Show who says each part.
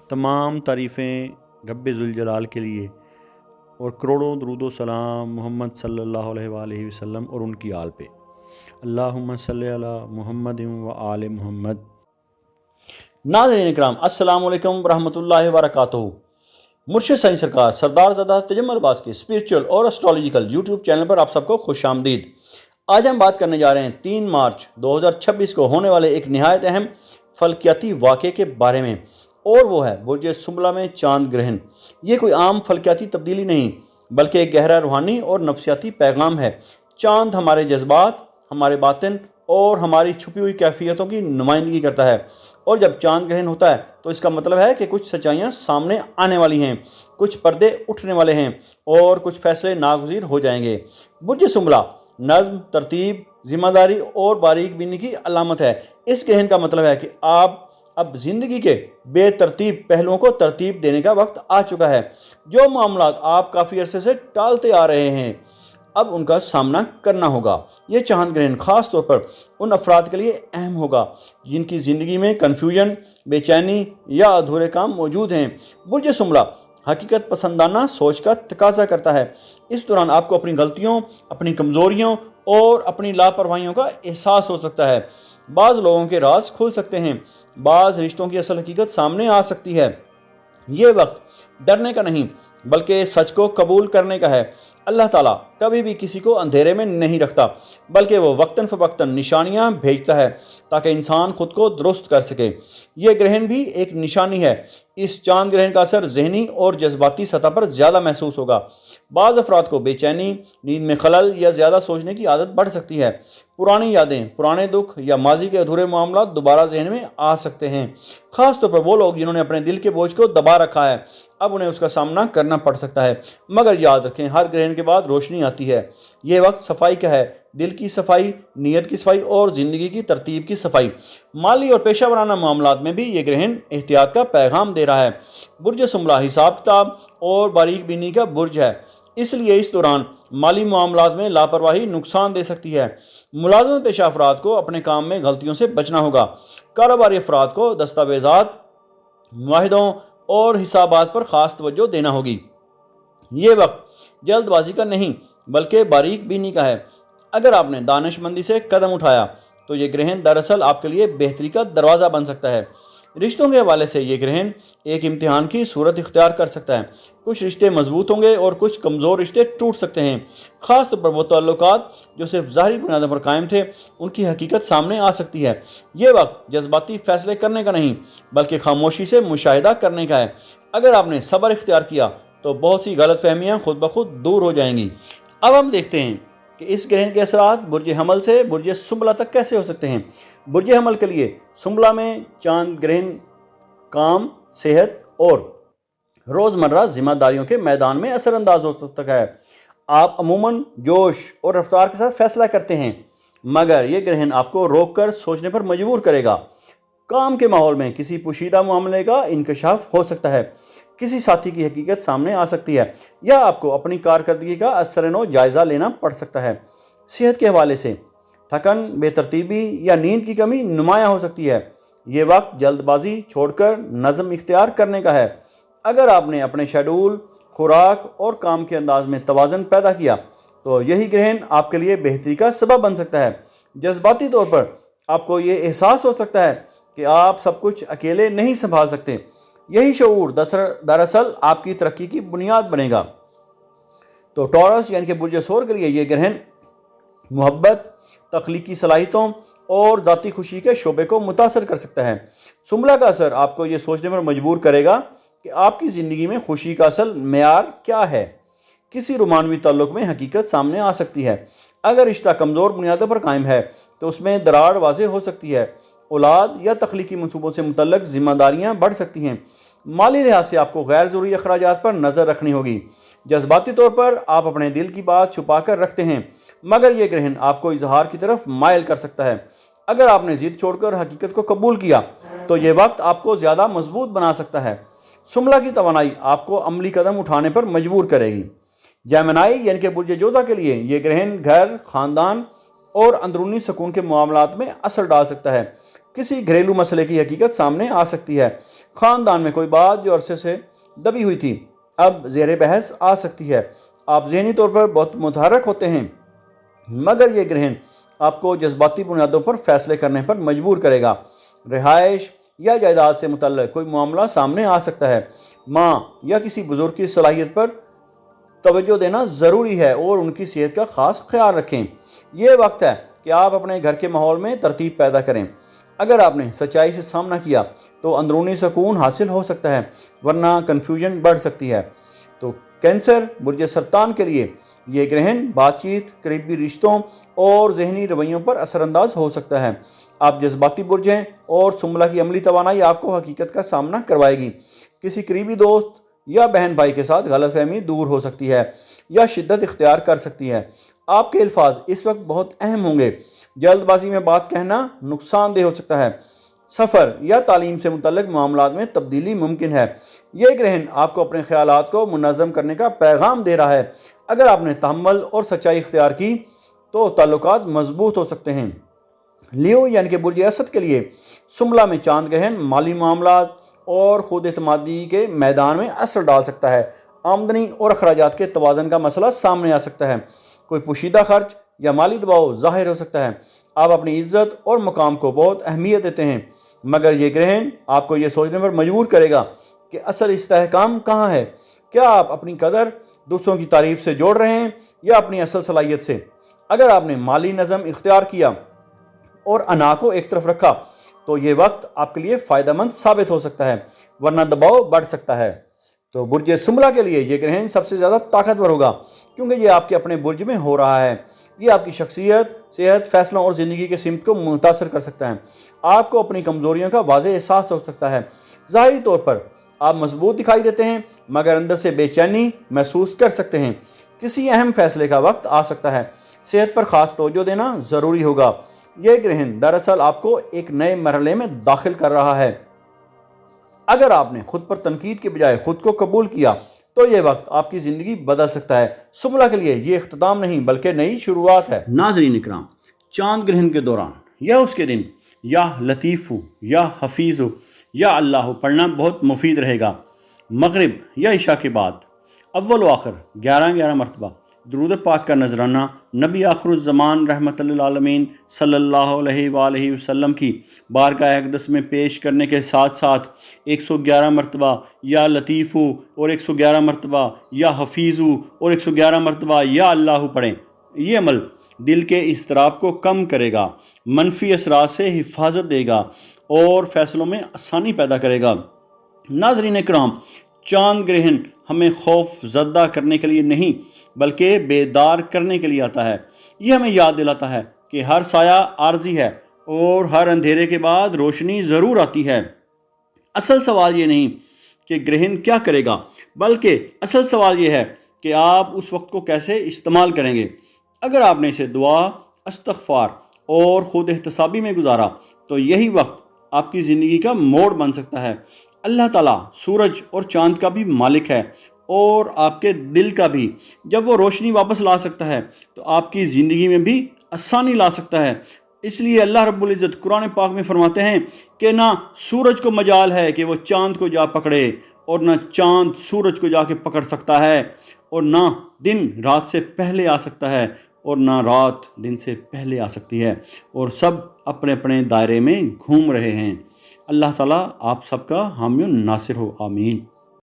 Speaker 1: तमाम तारीफ़ें रब्बे ज़ुल के लिए और करोड़ों दरूद व सलाम मोहम्मद सल्लल्लाहु अलैहि वसल्लम और उनकी आल पे। अल्लाहुम्मा सल्लि अला मुहम्मद व आले मुहम्मद। नाज़रीन इकराम, अस्सलामु अलैकुम व रहमतुल्लाहि व बरकातुहू। मुर्शिद साईं सरकार सरदार ज़ादा तजम्मुल अब्बास के स्पिरिचुअल और एस्ट्रोलॉजिकल यूट्यूब चैनल पर आप सबको खुश आमदीद। आज हम बात करने जा रहे हैं 3 मार्च 2026 को होने वाले एक निहायत अहम फल्कियाती वाक़े के बारे में, और वो है बुर्ज सुंबला में चांद ग्रहण। ये कोई आम फल्कियाती तब्दीली नहीं, बल्कि एक गहरा रूहानी और नफसियाती पैगाम है। चांद हमारे जज्बात, हमारे बातिन और हमारी छुपी हुई कैफियतों की नुमाइंदगी करता है, और जब चांद ग्रहण होता है तो इसका मतलब है कि कुछ सच्चाइयाँ सामने आने वाली हैं, कुछ पर्दे उठने वाले हैं और कुछ फैसले नागुज़ीर हो जाएंगे। बुर्ज सुंबला नज़्म, तरतीब, ज़िम्मेदारी और बारीक बीनी की अलामत है। इस ग्रहण का मतलब है कि आप अब ज़िंदगी के बेतरतीब पहलुओं को तरतीब देने का वक्त आ चुका है। जो मामलात आप काफ़ी अरसे से टालते आ रहे हैं, अब उनका सामना करना होगा। ये चांद ग्रहण ख़ास तौर पर उन अफराद के लिए अहम होगा जिनकी ज़िंदगी में कन्फ्यूजन, बेचैनी या अधूरे काम मौजूद हैं। बुर्ज सुंबला हकीकत पसंदाना सोच का तकाजा करता है। इस दौरान आपको अपनी गलतियों, अपनी कमज़ोरियों और अपनी लापरवाहियों का एहसास हो सकता है। बाज़ लोगों के राज खुल सकते हैं, बाज़ रिश्तों की असल हकीकत सामने आ सकती है। ये वक्त डरने का नहीं, बल्कि सच को कबूल करने का है। अल्लाह ताला कभी भी किसी को अंधेरे में नहीं रखता, बल्कि वो वक्तन फ़वक्तन निशानियाँ भेजता है ताकि इंसान खुद को दुरुस्त कर सके। ये ग्रहण भी एक निशानी है। इस चांद ग्रहण का असर जहनी और जज्बाती सतह पर ज़्यादा महसूस होगा। बाज़ अफराद को बेचैनी, नींद में खलल या ज़्यादा सोचने की आदत बढ़ सकती है। पुरानी यादें, पुराने दुख या माजी के अधूरे मामला दोबारा जहन में आ सकते हैं। ख़ास तौर पर वो लोग जिन्होंने अपने दिल के बोझ को दबा रखा है, अब उन्हें उसका सामना करना पड़ सकता है। मगर याद रखें, हर ग्रहण के बाद रोशनी आती है। ये वक्त सफाई का है, दिल की सफाई, नीयत की सफाई और ज़िंदगी की तरतीब की सफाई। माली और पेशा वराना मामलात में भी ये ग्रहण एहतियात का पैगाम दे रहा है। बुर्ज सुंबला हिसाब किताब और बारीक बीनी का बुर्ज है, इसलिए इस दौरान माली मामलात में लापरवाही नुकसान दे सकती है। मुलाजमत पेशा अफराद को अपने काम में गलतियों से बचना होगा। कारोबारी अफराद को दस्तावेजात, मुआहिदों और हिसाबात पर ख़ास तवज्जो देना होगी। ये वक्त जल्दबाजी का नहीं, बल्कि बारीक बीनी का है। अगर आपने दानिशमंदी से कदम उठाया तो ये ग्रहण दरअसल आपके लिए बेहतरी का दरवाज़ा बन सकता है। रिश्तों के हवाले से ये ग्रहण एक इम्तिहान की सूरत इख्तियार कर सकता है। कुछ रिश्ते मजबूत होंगे और कुछ कमज़ोर रिश्ते टूट सकते हैं। ख़ास तौर पर वो ताल्लुकात जो सिर्फ ज़ाहिरी बुनियादों पर कायम थे, उनकी हकीकत सामने आ सकती है। ये वक्त जज्बाती फैसले करने का नहीं, बल्कि खामोशी से मुशाहिदा करने का है। अगर आपने सब्र इख्तियार किया तो बहुत सी गलत फहमियाँ खुद ब खुद दूर हो जाएंगी। अब हम देखते हैं कि इस ग्रहण के असरात बुर्ज हमल से बुर्ज सुंबला तक कैसे हो सकते हैं। बुर्ज हमल के लिए सुंबला में चांद ग्रहण काम, सेहत और रोज़मर्रा जिम्मेदारियों के मैदान में असरअंदाज हो सकता है। आप अमूमन जोश और रफ्तार के साथ फैसला करते हैं, मगर यह ग्रहण आपको रोक कर सोचने पर मजबूर करेगा। काम के माहौल में किसी पोशीदा मामले का इंकशाफ हो सकता है, किसी साथी की हकीकत सामने आ सकती है, या आपको अपनी कारकर्दगी का असरनो जायज़ा लेना पड़ सकता है। सेहत के हवाले से थकन, बेतरतीबी या नींद की कमी नुमायाँ हो सकती है। ये वक्त जल्दबाजी छोड़कर नज़म इख्तियार करने का है। अगर आपने अपने शेड्यूल, खुराक और काम के अंदाज में तवाज़न पैदा किया तो यही ग्रहण आपके लिए बेहतरी का सबब बन सकता है। जज्बाती तौर पर आपको ये एहसास हो सकता है कि आप सब कुछ अकेले नहीं संभाल सकते। यही शऊर दरअसल आपकी तरक्की की बुनियाद बनेगा। तो टॉरस यानी कि बुर्ज सोर के लिए ये ग्रहण मोहब्बत, तख्लीकी सलाहियतों और ज़ाती खुशी के शोबे को मुतासर कर सकता है। सुंबला का असर आपको ये सोचने पर मजबूर करेगा कि आपकी ज़िंदगी में खुशी का असल मेयार क्या है। किसी रोमानवी ताल्लुक़ में हकीकत सामने आ सकती है। अगर रिश्ता कमज़ोर बुनियादों पर कायम है तो उसमें दरार वाज़ेह हो सकती है। औलाद या तख्लीकी मनसूबों से मुतल्लक जिम्मेदारियाँ बढ़ सकती हैं। माली लिहाज से आपको गैर ज़रूरी अखराजात पर नज़र रखनी होगी। जज्बाती तौर पर आप अपने दिल की बात छुपा कर रखते हैं, मगर यह ग्रहण आपको इजहार की तरफ मायल कर सकता है। अगर आपने ज़िद छोड़कर हकीकत को कबूल किया तो ये वक्त आपको ज़्यादा मजबूत बना सकता है। सुंबला की तवानाई आपको अमली कदम उठाने पर मजबूर करेगी। जेमिनी यानी कि बुर्ज जोधा के लिए ये ग्रहण घर, ख़ानदान और अंदरूनी सुकून के मामलात में असर डाल सकता है। کسی گھریلو مسئلے کی حقیقت سامنے آ سکتی ہے۔ خاندان میں کوئی بات جو عرصے سے دبی ہوئی تھی اب زیر بحث آ سکتی ہے۔ آپ ذہنی طور پر بہت متحرک ہوتے ہیں، مگر یہ گرہن آپ کو جذباتی بنیادوں پر فیصلے کرنے پر مجبور کرے گا۔ رہائش یا جائیداد سے متعلق کوئی معاملہ سامنے آ سکتا ہے۔ ماں یا کسی بزرگ کی صلاحیت پر توجہ دینا ضروری ہے اور ان کی صحت کا خاص خیال رکھیں۔ یہ وقت ہے کہ آپ اپنے گھر کے ماحول میں ترتیب پیدا کریں۔ اگر آپ نے سچائی سے سامنا کیا تو اندرونی سکون حاصل ہو سکتا ہے، ورنہ کنفیوژن بڑھ سکتی ہے۔ تو کینسر برج سرطان کے لیے یہ گرہن بات چیت، قریبی رشتوں اور ذہنی رویوں پر اثر انداز ہو سکتا ہے۔ آپ جذباتی برج ہیں اور سنبلہ کی عملی توانائی آپ کو حقیقت کا سامنا کروائے گی۔ کسی قریبی دوست یا بہن بھائی کے ساتھ غلط فہمی دور ہو سکتی ہے یا شدت اختیار کر سکتی ہے۔ آپ کے الفاظ اس وقت بہت اہم ہوں گے۔ جلد بازی میں بات کہنا نقصان دہ ہو سکتا ہے۔ سفر یا تعلیم سے متعلق معاملات میں تبدیلی ممکن ہے۔ یہ گرہن آپ کو اپنے خیالات کو منظم کرنے کا پیغام دے رہا ہے۔ اگر آپ نے تحمل اور سچائی اختیار کی تو تعلقات مضبوط ہو سکتے ہیں۔ لیو یعنی کہ برج اسد کے لیے سنبلہ میں چاند گرہن مالی معاملات اور خود اعتمادی کے میدان میں اثر ڈال سکتا ہے۔ آمدنی اور اخراجات کے توازن کا مسئلہ سامنے آ سکتا ہے۔ کوئی پوشیدہ خرچ یا مالی دباؤ ظاہر ہو سکتا ہے۔ آپ اپنی عزت اور مقام کو بہت اہمیت دیتے ہیں، مگر یہ گرہن آپ کو یہ سوچنے پر مجبور کرے گا کہ اصل استحکام کہاں ہے۔ کیا آپ اپنی قدر دوسروں کی تعریف سے جوڑ رہے ہیں یا اپنی اصل صلاحیت سے؟ اگر آپ نے مالی نظم اختیار کیا اور انا کو ایک طرف رکھا تو یہ وقت آپ کے لیے فائدہ مند ثابت ہو سکتا ہے، ورنہ دباؤ بڑھ سکتا ہے۔ تو برج سنبلہ کے لیے یہ گرہن سب سے زیادہ طاقتور ہوگا کیونکہ یہ آپ کے اپنے برج میں ہو رہا ہے۔ یہ آپ کی شخصیت، صحت، فیصلوں اور زندگی کے سمت کو متاثر کر سکتا ہے۔ آپ کو اپنی کمزوریوں کا واضح احساس ہو سکتا ہے۔ ظاہری طور پر آپ مضبوط دکھائی دیتے ہیں، مگر اندر سے بے چینی محسوس کر سکتے ہیں۔ کسی اہم فیصلے کا وقت آ سکتا ہے۔ صحت پر خاص توجہ دینا ضروری ہوگا۔ یہ گرہن دراصل آپ کو ایک نئے مرحلے میں داخل کر رہا ہے۔ اگر آپ نے خود پر تنقید کے بجائے خود کو قبول کیا تو یہ وقت آپ کی زندگی بدل سکتا ہے۔ سنبلہ کے لیے یہ اختتام نہیں بلکہ نئی شروعات ہے۔ ناظرین اکرام، چاند گرہن کے دوران یا اس کے دن یا لطیف یا حفیظ یا اللہ پڑھنا بہت مفید رہے گا۔ مغرب یا عشاء کے بعد اول و آخر 11 مرتبہ درود پاک کا نذرانہ نبی آخر الزمان رحمت للعالمین صلی اللہ علیہ وآلہ وسلم کی بارگاہ اقدس میں پیش کرنے کے ساتھ ساتھ 111 مرتبہ یا لطیف اور 111 مرتبہ یا حفیظ اور 111 مرتبہ یا اللہ پڑھیں۔ یہ عمل دل کے اضطراب کو کم کرے گا، منفی اثرات سے حفاظت دے گا اور فیصلوں میں آسانی پیدا کرے گا۔ ناظرین اکرام، چاند گرہن ہمیں خوف زدہ کرنے کے لیے نہیں بلکہ بیدار کرنے کے لیے آتا ہے۔ یہ ہمیں یاد دلاتا ہے کہ ہر سایہ عارضی ہے اور ہر اندھیرے کے بعد روشنی ضرور آتی ہے۔ اصل سوال یہ نہیں کہ گرہن کیا کرے گا، بلکہ اصل سوال یہ ہے کہ آپ اس وقت کو کیسے استعمال کریں گے۔ اگر آپ نے اسے دعا، استغفار اور خود احتسابی میں گزارا تو یہی وقت آپ کی زندگی کا موڑ بن سکتا ہے۔ اللہ تعالیٰ سورج اور چاند کا بھی مالک ہے اور آپ کے دل کا بھی۔ جب وہ روشنی واپس لا سکتا ہے تو آپ کی زندگی میں بھی آسانی لا سکتا ہے۔ اس لیے اللہ رب العزت قرآن پاک میں فرماتے ہیں کہ نہ سورج کو مجال ہے کہ وہ چاند کو جا پکڑے اور نہ چاند سورج کو جا کے پکڑ سکتا ہے، اور نہ دن رات سے پہلے آ سکتا ہے اور نہ رات دن سے پہلے آ سکتی ہے، اور سب اپنے اپنے دائرے میں گھوم رہے ہیں۔ اللہ تعالیٰ آپ سب کا حامی و ناصر ہو، آمین۔